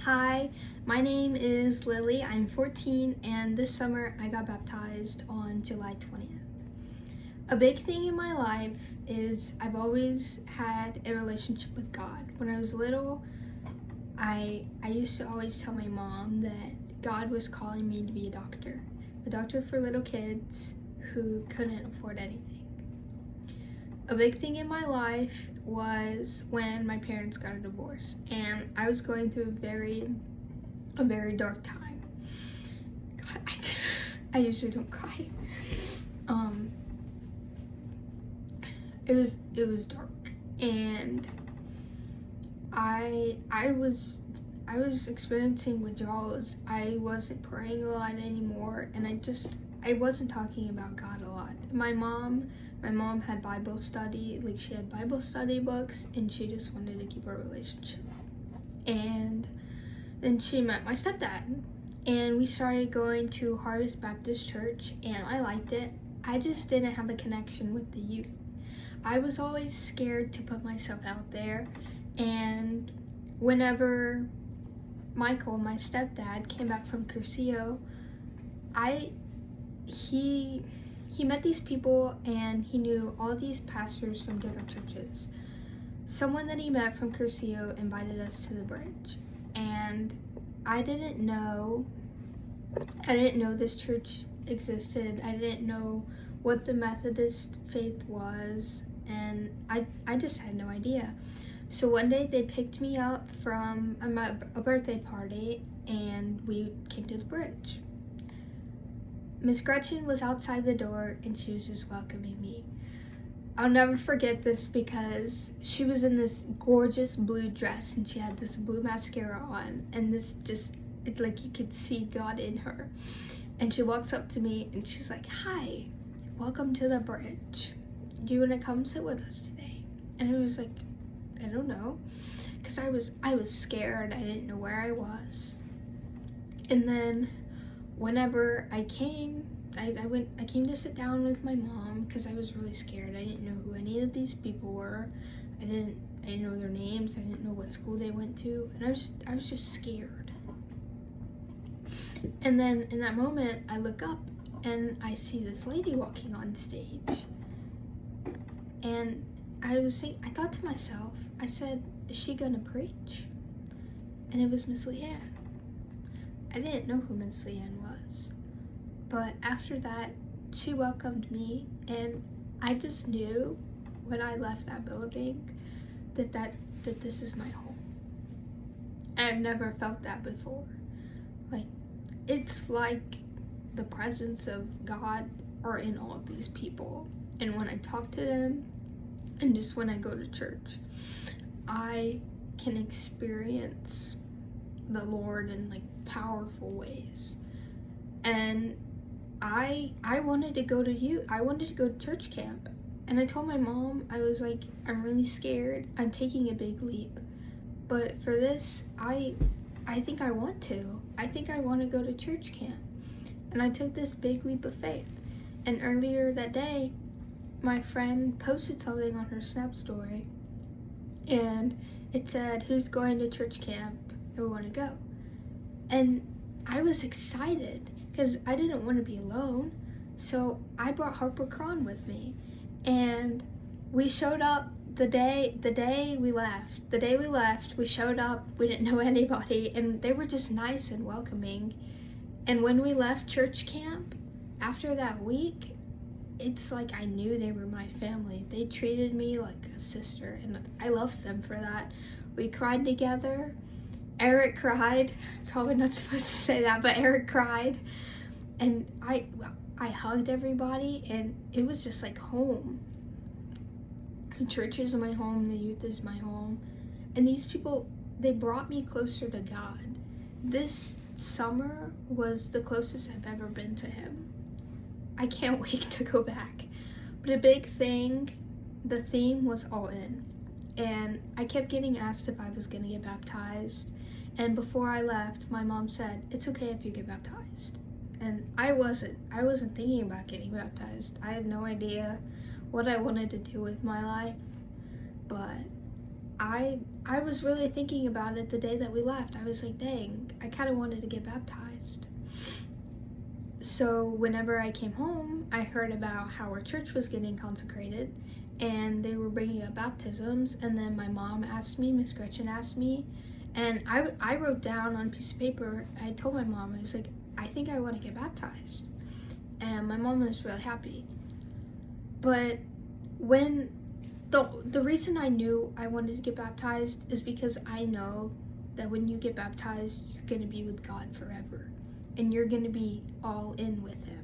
Hi, my name is Lily. I'm 14 and this summer I got baptized on July 20th. A big thing in my life is I've always had a relationship with God. When I was little, I used to always tell my mom that God was calling me to be a doctor for little kids who couldn't afford anything. A big thing in my life was when my parents got a divorce, and I was going through a very dark time. God, I usually don't cry. It was dark, and I was experiencing withdrawals. I wasn't praying a lot anymore, and I wasn't talking about God a lot. My mom had Bible study, she had Bible study books, and she just wanted to keep our relationship. And then she met my stepdad, and we started going to Harvest Baptist Church, and I liked it. I just didn't have a connection with the youth. I was always scared to put myself out there, and whenever Michael, my stepdad, came back from Cursillo, he met these people, and he knew all these pastors from different churches. Someone that he met from Cursillo invited us to the bridge, and I didn't know this church existed. I didn't know what the Methodist faith was, and I just had no idea. So one day they picked me up from a birthday party, and we came to the bridge. Miss Gretchen was outside the door, and she was just welcoming me. I'll never forget this because she was in this gorgeous blue dress, and she had this blue mascara on, and you could see God in her. And she walks up to me, and she's like, "Hi, welcome to the bridge. Do you want to come sit with us today?" And I was like, I don't know, because I was scared. I didn't know where I was. And then whenever I came to sit down with my mom because I was really scared. I didn't know who any of these people were. I didn't know their names. I didn't know what school they went to, and I was just scared. And then in that moment, I look up and I see this lady walking on stage, and I thought to myself, I said, "Is she gonna preach?" And it was Miss Leanne. I didn't know who Miss Leanne was, but after that, she welcomed me, and I just knew when I left that building that this is my home. I've never felt that before. It's like the presence of God are in all of these people, and when I talk to them, and just when I go to church, I can experience the Lord in powerful ways. And I wanted to go to church camp, and I told my mom, I was like, I'm really scared. I'm taking a big leap, but for this, I think I want to. I think I want to go to church camp. And I took this big leap of faith. And earlier that day, my friend posted something on her Snap story, and it said, "Who's going to church camp? Who want to go?" And I was excited because I didn't want to be alone. So I brought Harper Cron with me, and we showed up the day we left. The day we left, we showed up. We didn't know anybody, and they were just nice and welcoming. And when we left church camp after that week, it's like I knew they were my family. They treated me like a sister, and I loved them for that. We cried together. Eric cried. Probably not supposed to say that, but Eric cried. And I hugged everybody, and it was just like home. The church is my home, the youth is my home. And these people, they brought me closer to God. This summer was the closest I've ever been to Him. I can't wait to go back. But a big thing, the theme was all in. And I kept getting asked if I was gonna get baptized. And before I left, my mom said, "It's okay if you get baptized." And I wasn't thinking about getting baptized. I had no idea what I wanted to do with my life. But I I was really thinking about it the day that we left. I was like, dang, I kind of wanted to get baptized. So whenever I came home, I heard about how our church was getting consecrated, and they were bringing up baptisms. And then my mom asked me, Miss Gretchen asked me, and I wrote down on a piece of paper. I told my mom, I was like, I think I want to get baptized. And my mom was really happy. But when the reason I knew I wanted to get baptized is because I know that when you get baptized, you're going to be with God forever, and you're going to be all in with him.